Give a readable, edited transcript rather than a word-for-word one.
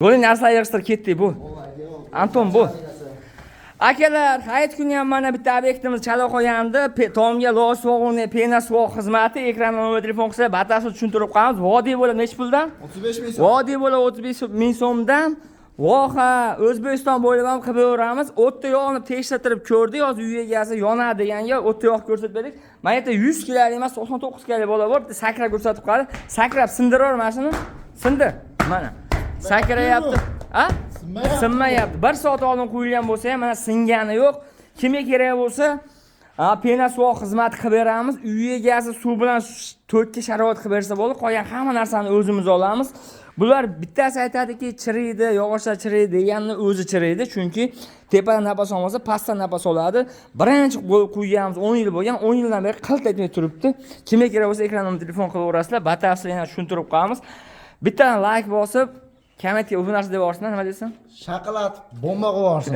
Böyle narsalar yig'ishtirib ketdik bu. Anton bu. Akalar, hayit kuni ham mana bitta obyektimiz chala qo'yandi. Tomga loy sog'uni, pena sog' xizmati, ekran nomer telefon qilsa, batafsil tushuntirib qo'yamiz. Vodiy bo'lib necha puldan? 35 ming so'm. Vodiy bo'lib 35 ming so'mdan. Voha, O'zbekiston bo'ylab ham qilib beramiz. O'tda yog'ni tekshirtirib ko'rdik, hozir uy egasi yonadi deganga o'tda yog' ko'rsatib berdik. Mana yerda 100 kg emas, 99 kg bola bor. Bitta sakrab ko'rsatib qo'yadi. Sakrab sindirar mashina. Sindir. Mana. Sakrayapti. Ha? Sinmayapti. 1 soat oldin qo'yilgan bo'lsa ham mana singani yo'q. Kimga kerak bo'lsa, pena suv xizmati qilib beramiz. Uy egasi suv bilan to'kka sharoit qilib bersa bo'ladi. Qolgan hamma narsani o'zimiz olamiz. Bular bittasi aytadiki, chiriydi, yog'ochlar chiriydi deganni o'zi chiriydi, chunki tepadan napas olmasa, pastdan napas oladi. Birinchi qo'yganimiz 10 yil bo'lgan, 10 yildan beri qilt etmay turibdi. Kimga kerak bo'lsa ekrandan telefon qilaverasizlar, batafsil yana tushuntirib qo'yamiz. Bittadan like bosib, kommentga bu narsa deb yuborsinlar, nima deysan? Shaqalatib bomba qilib yuborsin.